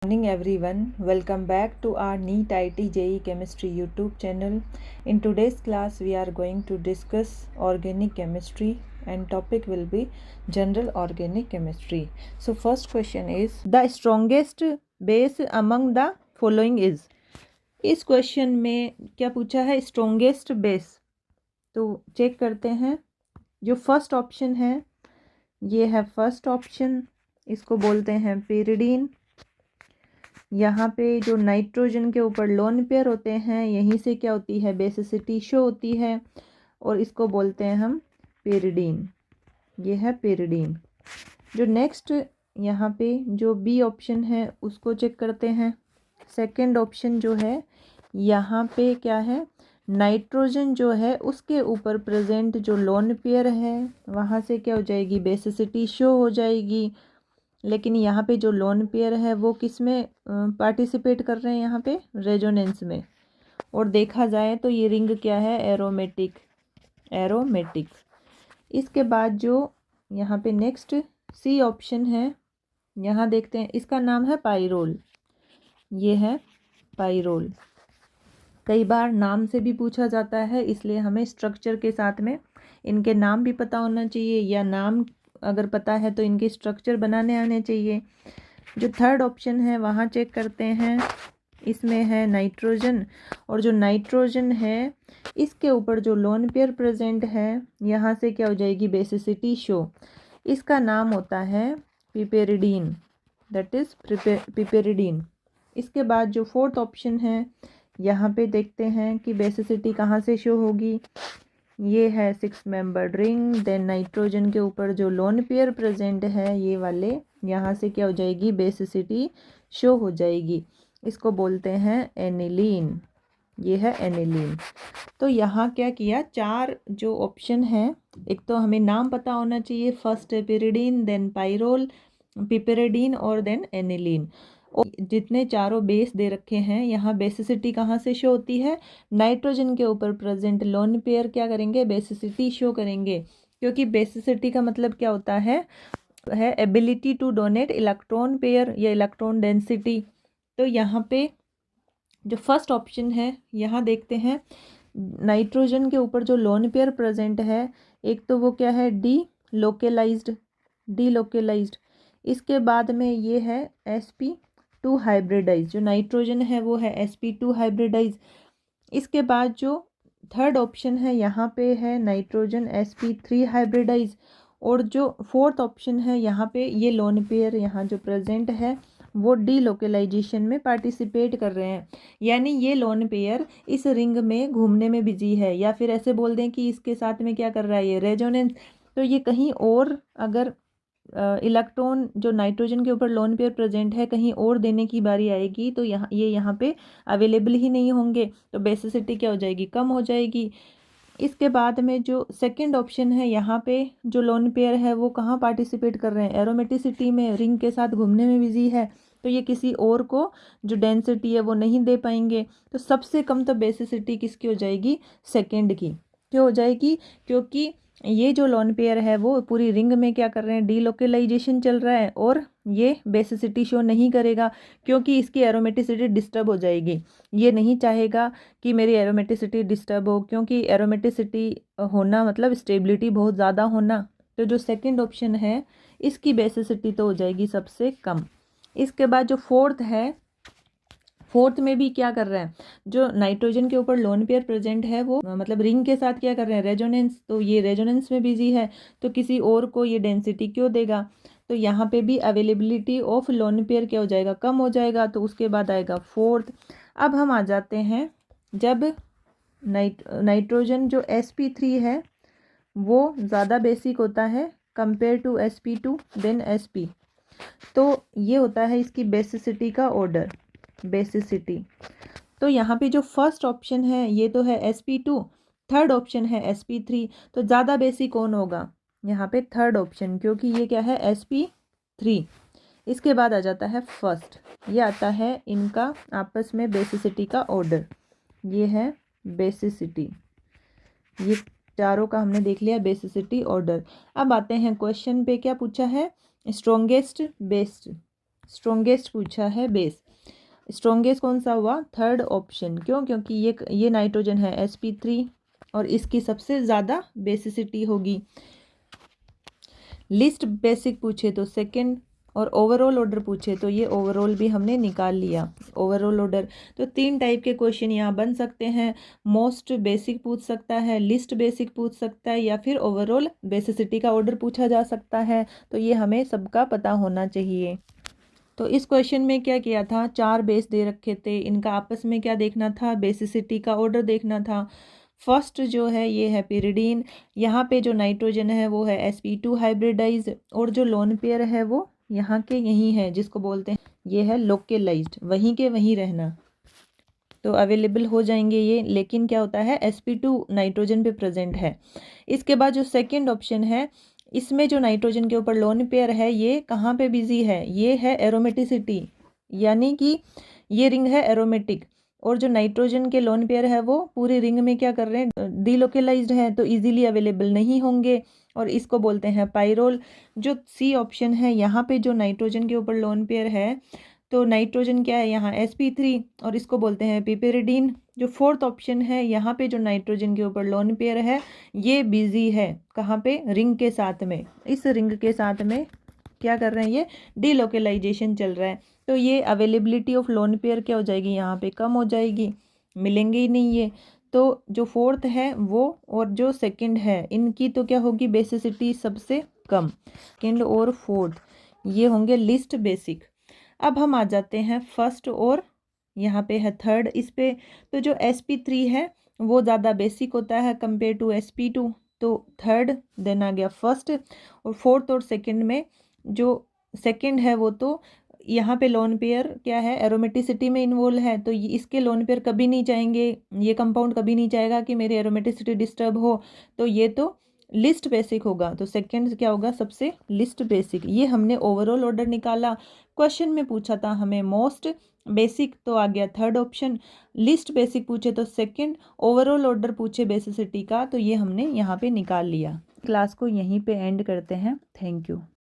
Morning everyone, welcome back to our NEET IT JEE Chemistry YouTube channel. In today's class we are going to discuss organic chemistry and topic will be general organic chemistry. So first question is the strongest base among the following is. इस question में क्या पूछा है? Strongest base. तो check करते हैं। जो first option है ये है फर्स्ट ऑप्शन, इसको बोलते हैं पेरिडीन। यहाँ पे जो नाइट्रोजन के ऊपर लोन पेयर होते हैं यहीं से क्या होती है, बेसिसिटी शो होती है और इसको बोलते हैं हम पेरिडीन। ये है पेरिडीन। जो नेक्स्ट यहाँ पे जो बी ऑप्शन है उसको चेक करते हैं। सेकंड ऑप्शन जो है यहाँ पे क्या है, नाइट्रोजन जो है उसके ऊपर प्रेजेंट जो लोन पेयर है वहाँ से क्या हो जाएगी, बेसिसिटी शो हो जाएगी। लेकिन यहाँ पे जो लोन पेयर है वो किस में पार्टिसिपेट कर रहे हैं, यहाँ पे रेजोनेंस में। और देखा जाए तो ये रिंग क्या है, एरोमेटिक। इसके बाद जो यहाँ पे नेक्स्ट सी ऑप्शन है, यहाँ देखते हैं, इसका नाम है पाइरोल। ये है पाइरोल। कई बार नाम से भी पूछा जाता है, इसलिए हमें स्ट्रक्चर के साथ में इनके नाम भी पता होना चाहिए, या नाम अगर पता है तो इनके स्ट्रक्चर बनाने आने चाहिए। जो थर्ड ऑप्शन है वहाँ चेक करते हैं। इसमें है नाइट्रोजन, और जो नाइट्रोजन है इसके ऊपर जो लोन पेयर प्रेजेंट है यहाँ से क्या हो जाएगी, बेसिसिटी शो। इसका नाम होता है पिपेरिडीन, दैट इज पिपेरिडीन। इसके बाद जो फोर्थ ऑप्शन है यहाँ पे देखते हैं कि बेसिसिटी कहाँ से शो होगी। ये है 6 मेंबर्ड रिंग। देन नाइट्रोजन के ऊपर जो लोन पेयर प्रेजेंट है ये वाले, यहाँ से क्या हो जाएगी, बेसिसिटी शो हो जाएगी। इसको बोलते हैं एनिलीन। ये है एनिलीन। तो यहाँ क्या किया, चार जो ऑप्शन है, एक तो हमें नाम पता होना चाहिए, फर्स्ट है पिरिडीन, देन पाइरोल, पिपेरिडीन और देन एनिलीन। और जितने चारों बेस दे रखे हैं यहाँ बेसिसिटी कहाँ से शो होती है, नाइट्रोजन के ऊपर प्रेजेंट लोन पेयर क्या करेंगे, बेसिसिटी शो करेंगे। क्योंकि बेसिसिटी का मतलब क्या होता है ability to donate electron pair या इलेक्ट्रॉन डेंसिटी। तो यहाँ पे जो फर्स्ट ऑप्शन है यहाँ देखते हैं, नाइट्रोजन के ऊपर जो लोन पेयर प्रेजेंट है, एक तो वो क्या है डी इसके बाद में ये है sp2 हाइब्रिडाइज। जो नाइट्रोजन है वो है sp2 हाइब्रिडाइज। इसके बाद जो थर्ड ऑप्शन है यहाँ पे है नाइट्रोजन sp3 हाइब्रिडाइज। और जो फोर्थ ऑप्शन है यहाँ पे ये लोन पेयर यहाँ जो प्रेजेंट है वो डीलोकेलाइजेशन में पार्टिसिपेट कर रहे हैं, यानी ये लोन पेयर इस रिंग में घूमने में बिजी है, या फिर ऐसे बोल दें कि इसके साथ में क्या कर रहा है, ये रेजोनेंस। तो ये कहीं और अगर इलेक्ट्रॉन जो नाइट्रोजन के ऊपर लोन पेयर प्रेजेंट है कहीं और देने की बारी आएगी तो यहाँ पे अवेलेबल ही नहीं होंगे, तो बेसिसिटी क्या हो जाएगी, कम हो जाएगी। इसके बाद में जो सेकंड ऑप्शन है यहाँ पे जो लोन पेयर है वो कहाँ पार्टिसिपेट कर रहे हैं, एरोमेटिसिटी में, रिंग के साथ घूमने में बिजी है, तो ये किसी और को जो डेंसिटी है वो नहीं दे पाएंगे। तो सबसे कम तो बेसिसिटी किसकी हो जाएगी, सेकंड की। क्यों हो जाएगी, क्योंकि ये जो लोन पेयर है वो पूरी रिंग में क्या कर रहे हैं, डीलोकेलाइजेशन चल रहा है, और ये बेसिसिटी शो नहीं करेगा क्योंकि इसकी एरोमेटिसिटी डिस्टर्ब हो जाएगी। ये नहीं चाहेगा कि मेरी एरोमेटिसिटी डिस्टर्ब हो, क्योंकि एरोमेटिसिटी होना मतलब स्टेबिलिटी बहुत ज़्यादा होना। तो जो सेकंड ऑप्शन है इसकी बेसिसिटी तो हो जाएगी सबसे कम। इसके बाद जो फोर्थ है, फोर्थ में भी क्या कर रहे हैं, जो नाइट्रोजन के ऊपर लोन पेयर प्रेजेंट है वो मतलब रिंग के साथ क्या कर रहे हैं, रेजोनेंस। तो ये रेजोनेंस में बिजी है, तो किसी और को ये डेंसिटी क्यों देगा। तो यहाँ पे भी अवेलेबिलिटी ऑफ लोन पेयर क्या हो जाएगा, कम हो जाएगा। तो उसके बाद आएगा फोर्थ। अब हम आ जाते हैं, जब नाइट्रोजन जो sp3 है वो ज़्यादा बेसिक होता है compare to sp2 then sp, तो ये होता है इसकी बेसिसिटी का ऑर्डर, बेसिसिटी। तो यहाँ पे जो फर्स्ट ऑप्शन है ये तो है sp2, थर्ड ऑप्शन है sp3, तो ज़्यादा बेसिक कौन होगा, यहाँ पे थर्ड ऑप्शन, क्योंकि ये क्या है sp3। इसके बाद आ जाता है फर्स्ट, ये आता है इनका आपस में बेसिसिटी का ऑर्डर। ये है बेसिसिटी, ये चारों का हमने देख लिया बेसिसिटी ऑर्डर। अब आते हैं क्वेश्चन पे, क्या पूछा है, स्ट्रॉन्गेस्ट बेस। स्ट्रॉन्गेस्ट पूछा है बेस। स्ट्रॉन्गेस्ट कौन सा हुआ? Third option. क्यों? क्योंकि ये नाइट्रोजन है sp3 और इसकी सबसे ज़्यादा बेसिसिटी होगी। लिस्ट बेसिक पूछे तो सेकंड, और ओवरऑल ऑर्डर पूछे तो ये ओवरऑल भी हमने निकाल लिया, ओवरऑल ऑर्डर। तो 3 टाइप के क्वेश्चन यहाँ बन सकते हैं। मोस्ट बेसिक पूछ सकता है, लिस्ट बेसिक पूछ सकता है, या फिर ओवरऑल बेसिसिटी का ऑर्डर पूछा जा सकता है। तो ये हमें सबका पता होना चाहिए। तो इस क्वेश्चन में क्या किया था, 4 बेस दे रखे थे, इनका आपस में क्या देखना था, बेसिसिटी का ऑर्डर देखना था। फर्स्ट जो है ये है pyridine, यहाँ पे जो नाइट्रोजन है वो है sp2 हाइब्रिडाइज, और जो लोन पेयर है वो यहाँ के यही है, जिसको बोलते हैं ये है लोकलाइज्ड, वहीं के वहीं रहना। तो अवेलेबल हो जाएंगे ये, लेकिन क्या होता है sp2 नाइट्रोजन पे प्रेजेंट है। इसके बाद जो सेकंड ऑप्शन है, इसमें जो नाइट्रोजन के ऊपर लोन पेयर है ये कहाँ पे बिजी है, ये है एरोमेटिसिटी, यानी कि ये रिंग है एरोमेटिक, और जो नाइट्रोजन के लोन पेयर है वो पूरी रिंग में क्या कर रहे हैं, डिलोकलाइज्ड है, तो इजीली अवेलेबल नहीं होंगे, और इसको बोलते हैं पाइरोल। जो सी ऑप्शन है, यहाँ पे जो नाइट्रोजन के ऊपर लोन पेयर है, तो नाइट्रोजन क्या है यहाँ sp3, और इसको बोलते हैं पिपेरिडीन। जो फोर्थ ऑप्शन है, यहाँ पे जो नाइट्रोजन के ऊपर लोन पेयर है ये बिजी है, कहाँ पे, रिंग के साथ में, इस रिंग के साथ में क्या कर रहे हैं, ये डिलोकलाइजेशन चल रहा है। तो ये अवेलेबिलिटी ऑफ लोन पेयर क्या हो जाएगी, यहाँ पे कम हो जाएगी, मिलेंगे ही नहीं ये। तो जो फोर्थ है वो और जो सेकंड है, इनकी तो क्या होगी, बेसिसिटी सबसे कम। सेकंड और फोर्थ ये होंगे लिस्ट बेसिक। अब हम आ जाते हैं फर्स्ट और यहाँ पे है थर्ड इस पे। तो जो sp3 है वो ज़्यादा बेसिक होता है कंपेयर टू sp2, तो थर्ड देन आ गया फर्स्ट, और फोर्थ और सेकंड में जो सेकंड है वो तो यहाँ पे लोन पेयर क्या है, एरोमेटिसिटी में इन्वॉल्व है, तो इसके लोन पेयर कभी नहीं चाहेंगे, ये कंपाउंड कभी नहीं चाहेगा कि मेरी एरोमेटिसिटी डिस्टर्ब हो, तो ये तो लिस्ट बेसिक होगा। तो सेकंड क्या होगा, सबसे लिस्ट बेसिक। ये हमने ओवरऑल ऑर्डर निकाला। क्वेश्चन में पूछा था हमें मोस्ट बेसिक, तो आ गया थर्ड ऑप्शन। लिस्ट बेसिक पूछे तो सेकंड, ओवरऑल ऑर्डर पूछे बेसिसिटी का, तो ये हमने यहाँ पे निकाल लिया। क्लास को यहीं पे एंड करते हैं। Thank you.